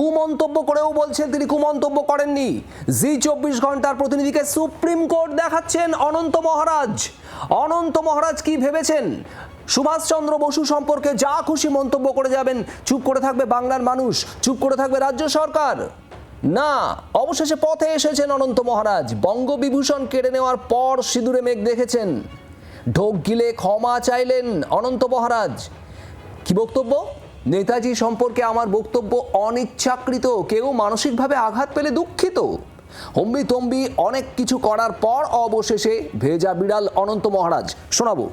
কুমন্তব্য করেও বলছেন তিনি কুমন্তব্য করেননি। জি24 ঘন্টার প্রতিনিধিকে সুপ্রিম কোর্ট দেখাচ্ছেন অনন্ত মহারাজ। অনন্ত মহারাজ কি ভেবেছেন সুভাষচন্দ্র বসু সম্পর্কে যা খুশি মন্তব্য করে যাবেন, চুপ করে থাকবে বাংলার মানুষ, চুপ করে থাকবে রাজ্য সরকার? না, অবশেষে পথে এসেছেন অনন্ত মহারাজ। বঙ্গবিভূষণ কেড়ে নেওয়ার পর সিঁদুরে মেঘ দেখেছেন, ঢোক গিলে ক্ষমা চাইলেন অনন্ত মহারাজ। কি বক্তব্য? নেতাজি সম্পর্কে আমার বক্তব্য অনিচ্ছাকৃত, কেউ মানসিকভাবে আঘাত পেলে দুঃখিত। হম্বি তম্বি অনেক কিছু করার পর অবশেষে ভেজা বিড়াল অনন্ত মহারাজ। শোনাবো।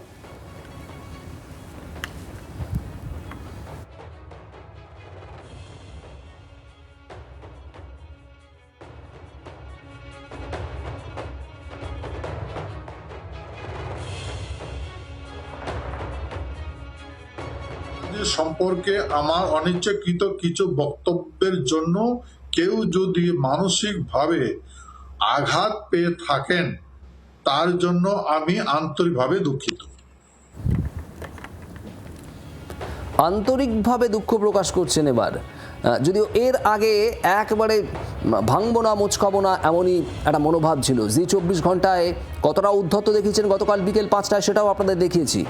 সম্পর্কে আমার অনিচ্ছাকৃত কিছু বক্তব্যের জন্য কেউ যদি মানসিকভাবে আঘাত পেয়ে থাকেন তার জন্য আমি আন্তরিকভাবে দুঃখিত। আন্তরিকভাবে দুঃখ প্রকাশ করছেন এবার, যদিও এর আগে একেবারে ভাঙবো না মোচকাবো না এমনই একটা মনোভাব ছিল। জি24 ঘন্টায় কতটা উদ্ধত দেখিয়েছেন গতকাল বিকেল 5টায় সেটাও আপনাদের দেখিয়েছি।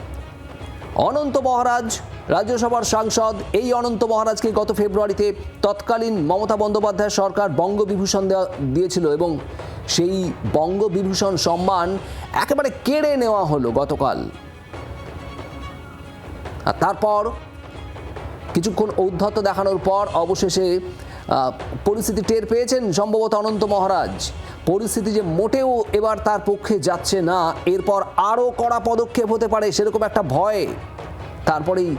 অনন্ত মহারাজ রাজ্যসভার সাংসদ, এই অনন্ত মহারাজকে গত ফেব্রুয়ারিতে তৎকালীন মমতা বন্দ্যোপাধ্যায় সরকার বঙ্গবিভূষণ দিয়েছিল এবং সেই বঙ্গবিভূষণ সম্মান একেবারে কেড়ে নেওয়া হলো গতকাল। আর তারপর কিছুক্ষণ ঔদ্ধত্য দেখানোর পর অবশেষে পরিস্থিতি টের পেয়েছেন সম্ভবত অনন্ত মহারাজ। পরিস্থিতি যে মোটেও এবার তার পক্ষে যাচ্ছে না, এরপর আরও কড়া পদক্ষেপ হতে পারে সেরকম একটা ভয়। তারপরেই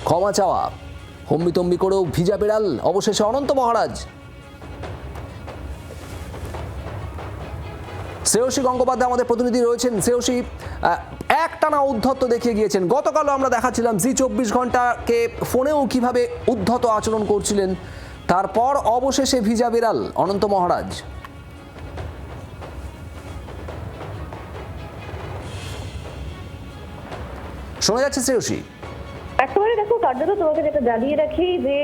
ক্ষমা চাওয়া, হম্বিতম্বি করেও ভিজা বিড়াল অবশেষে অনন্ত মহারাজ। শ্রেয়সী গঙ্গোপাধ্যায় আমাদের প্রতিনিধি রয়েছেন। শ্রেয়সী, একটানা উদ্ধত্ত দেখিয়ে গিয়েছেন। গতকালও আমরা দেখাচ্ছিলাম জি24 ঘন্টাকে ফোনেও কিভাবে উদ্ধত আচরণ করছিলেন, তারপর অবশেষে ভিজা বিড়াল অনন্ত মহারাজ। শোনা যাচ্ছে শ্রেয়সী? একেবারে দেখো, কার্যত তোমাকে যেটা জানিয়ে রাখি যে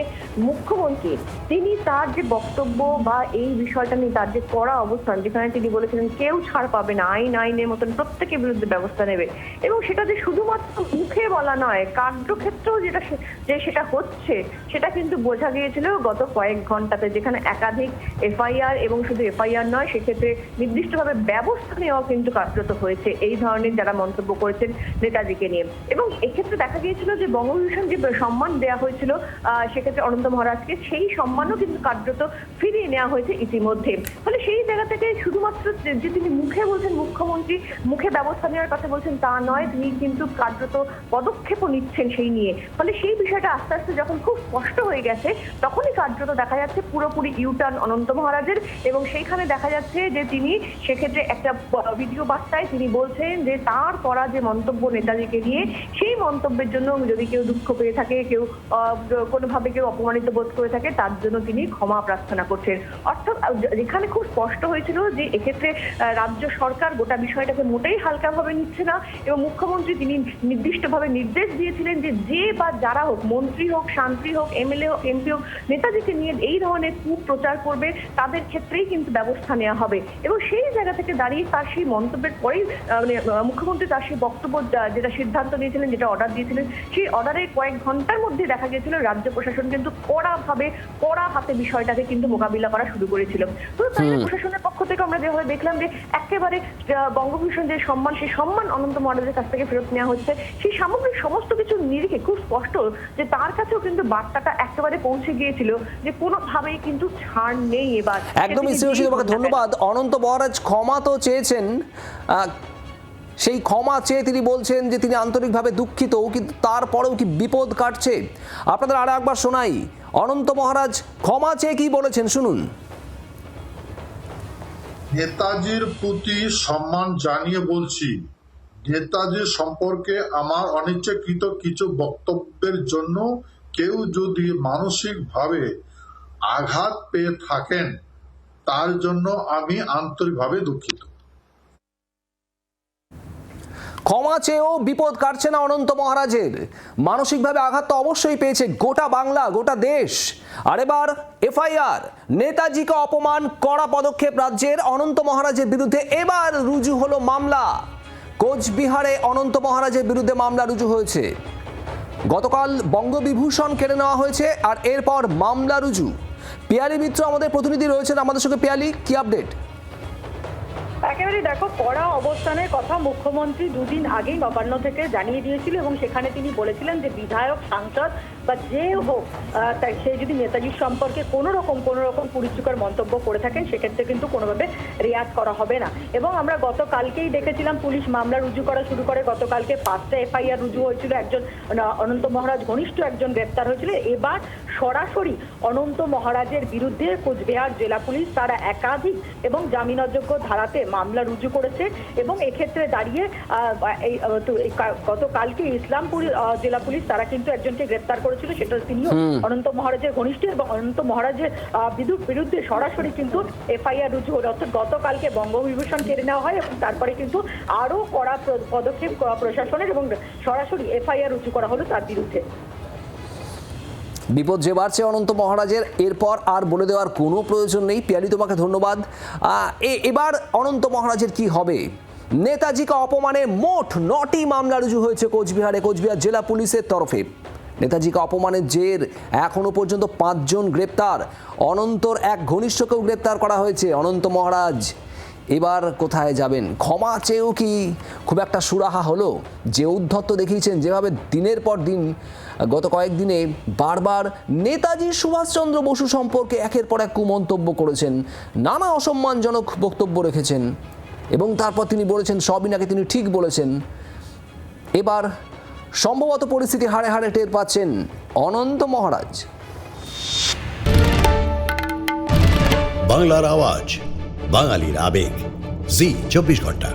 মুখ্যমন্ত্রী তিনি তার যে বক্তব্য বা এই বিষয়টা নিয়ে তার যে কড়া অবস্থান, যেখানে তিনি বলেছিলেন কেউ ছাড় পাবে না, আইনের মতন প্রত্যেকের বিরুদ্ধে ব্যবস্থা নেবে, এবং সেটা যে শুধুমাত্র মুখে বলা নয়, কার্যক্ষেত্রেও সেটা হচ্ছে সেটা কিন্তু বোঝা গিয়েছিল গত কয়েক ঘন্টাতে, যেখানে একাধিক এফআইআর, এবং শুধু এফআইআর নয়, সেক্ষেত্রে নির্দিষ্টভাবে ব্যবস্থা নেওয়া কিন্তু কার্যত হয়েছে এই ধরনের যারা মন্তব্য করেছেন নেতাজিকে নিয়ে। এবং এক্ষেত্রে দেখা গিয়েছিল যে বঙ্গবিভূষণ যে সম্মান দেওয়া হয়েছিল সেক্ষেত্রে অনন্ত মহারাজকে, সেই সম্মানও কিন্তু কার্যত ফিরিয়ে নেওয়া হয়েছে ইতিমধ্যে। ফলে সেই জায়গা থেকে শুধুমাত্র যে তিনি মুখে বলছেন, মুখ্যমন্ত্রী মুখে ব্যবস্থা নেওয়ার কথা বলছেন তা নয়, তিনি কিন্তু কার্যত পদক্ষেপও নিচ্ছেন সেই নিয়ে। ফলে সেই বিষয়টা আস্তে আস্তে যখন খুব স্পষ্ট হয়ে গেছে, তখনই কার্যত দেখা যাচ্ছে পুরোপুরি ইউটার্ন অনন্ত মহারাজের। এবং সেইখানে দেখা যাচ্ছে যে তিনি সেক্ষেত্রে একটা ভিডিও বার্তায় তিনি বলছেন যে তার করা যে মন্তব্য নেতাজিকে নিয়ে, সেই মন্তব্যের জন্য যদি কেউ দুঃখ পেয়ে থাকে, কেউ কোনোভাবে কেউ অপমানিত বোধ করে থাকে, তার জন্য তিনি ক্ষমা প্রার্থনা করছেন। অর্থাৎ যেখানে খুব স্পষ্ট হয়েছিল যে এক্ষেত্রে রাজ্য সরকার গোটা বিষয়টাকে মোটেই হালকাভাবে নিচ্ছে না, এবং মুখ্যমন্ত্রী তিনি নির্দিষ্টভাবে নির্দেশ দিয়েছিলেন যে যে বা যারা হোক, মন্ত্রী হোক, শান্তি হোক, এমএলএ হোক, এমপি হোক, নেতাজিকে নিয়ে এই ধরনের কুপ্রচার করবে তাদের ক্ষেত্রেই কিন্তু ব্যবস্থা নেওয়া হবে। এবং সেই জায়গা থেকে দাঁড়িয়ে তার সেই মন্তব্যের পরেই মুখ্যমন্ত্রী তার সেই বক্তব্য, যেটা সিদ্ধান্ত নিয়েছিলেন, যেটা অর্ডার দিয়েছিলেন, সেই অর্ডারের কয়েক ঘন্টার মধ্যে দেখা গিয়েছিল রাজ্য প্রশাসন কিন্তু কড়া হাতে বিষয়টাকে কিন্তু মোকাবিলা করা শুরু করেছিল। তো প্রশাসনের পক্ষ থেকে আমরা যেভাবে দেখলাম যে একেবারে বঙ্গভূষণ যে সম্মান, সেই সম্মান অনন্ত মহারাজের কাছ থেকে ফেরত নেওয়া হচ্ছে, সেই সামগ্রিক সমস্ত কিছু নিরিখে খুব স্পষ্ট যে তার কাছেও কিন্তু বার্তাটা একেবারে পৌঁছে গিয়েছিল যে কোনোভাবেই কিন্তু ছাড় নেই এবার। একদমই শ্রেয়সী, তোমাকে ধন্যবাদ। অনন্ত মহারাজ ক্ষমা তো চেয়েছেন, সেই ক্ষমা চেয়ে তিনি বলছেন যে তিনি আন্তরিকভাবে দুঃখিত, কিন্তু তারপরেও কি বিপদ কাটছে? আপনাদের আর একবার শোনাই অনন্ত মহারাজ ক্ষমা চেয়ে কি বলেছেন, শুনুন। নেতাজির প্রতি সম্মান জানিয়ে বলছি, নেতাজি সম্পর্কে আমার অনিচ্ছাকৃত কিছু বক্তব্যের জন্য কেউ যদি মানসিকভাবে আঘাত পেয়ে থাকেন তার জন্য আমি আন্তরিকভাবে দুঃখিত। ক্ষমা চেয়েও বিপদ কাটছে না অনন্ত মহারাজের। মানসিকভাবে আঘাত তো অবশ্যই পেয়েছে গোটা বাংলা, গোটা দেশ। আর এবার এফআইআর, নেতাজিকে অপমান, কড়া পদক্ষেপ রাজ্যের। অনন্ত মহারাজের বিরুদ্ধে এবার রুজু হলো মামলা। কোচবিহারে অনন্ত মহারাজের বিরুদ্ধে মামলা রুজু হয়েছে। গতকাল বঙ্গবিভূষণ কেড়ে নেওয়া হয়েছে আর এরপর মামলা রুজু। পিয়ালি মিত্র আমাদের প্রতিনিধি রয়েছেন আমাদের সঙ্গে। পিয়ালি, কি আপডেট? একেবারে দেখো, কড়া অবস্থানের কথা মুখ্যমন্ত্রী দুদিন আগেই নবান্ন থেকে জানিয়ে দিয়েছিল এবং সেখানে তিনি বলেছিলেন যে বিধায়ক, সাংসদ বা যে হোক সে যদি নেতাজির সম্পর্কে কোনো রকম কুরুচিকর মন্তব্য করে থাকেন সেক্ষেত্রে কিন্তু কোনোভাবে রেয়াত করা হবে না। এবং আমরা গতকালকেই দেখেছিলাম পুলিশ মামলা রুজু করা শুরু করে। গতকালকে 5টা এফআইআর রুজু হয়েছিল, একজন অনন্ত মহারাজ ঘনিষ্ঠ একজন গ্রেপ্তার হয়েছিল। এবার সরাসরি অনন্ত মহারাজের বিরুদ্ধে কোচবিহার জেলা পুলিশ তারা একাধিক এবং জামিনযোগ্য ধারাতে মামলা রুজু করেছে। এবং এক্ষেত্রে দাঁড়িয়ে গতকালকে ইসলামপুর জেলা পুলিশ তারা কিন্তু একজনকে গ্রেপ্তার করেছিল, সেটা তিনিও অনন্ত মহারাজের ঘনিষ্ঠ এবং অনন্ত মহারাজের বিরুদ্ধে সরাসরি কিন্তু এফআইআর রুজু হলো। অর্থাৎ গতকালকে বঙ্গবিভূষণ কেড়ে নেওয়া হয় এবং তারপরে কিন্তু আরো কড়া পদক্ষেপ প্রশাসনের এবং সরাসরি এফআইআর রুজু করা হলো তার বিরুদ্ধে। বিপদ যে বাড়ছে অনন্ত মহারাজের, এরপর আর বলে দেওয়ার কোনো প্রয়োজন নেই। পিয়ালি, তোমাকে ধন্যবাদ। এবার অনন্ত মহারাজের কি হবে? নেতাজিকে অপমানে মোট 9টি মামলা রুজু হয়েছে কোচবিহার জেলা পুলিশের তরফে। নেতাজিকে অপমানের জের এখনো পর্যন্ত 5 জন গ্রেপ্তার। অনন্তর এক ঘনিষ্ঠকেও গ্রেপ্তার করা হয়েছে। অনন্ত মহারাজ এবার কোথায় যাবেন? ক্ষমা চেয়েও কি খুব একটা সুরাহা হলো? যে উদ্ধত্ত দেখিয়েছেন, যেভাবে দিনের পর দিন গত কয়েকদিনে বারবার নেতাজি সুভাষচন্দ্র বসু সম্পর্কে একের পর এক কুমন্তব্য করেছেন, নানা অসম্মানজনক বক্তব্য রেখেছেন এবং তারপর তিনি বলেছেন সবই নাকি তিনি ঠিক বলেছেন। এবার সম্ভবত পরিস্থিতি হাড়ে হাড়ে টের পাচ্ছেন অনন্ত মহারাজ। বাংলার আওয়াজ, বাঙালির আবেগ, জি 24 ঘন্টা।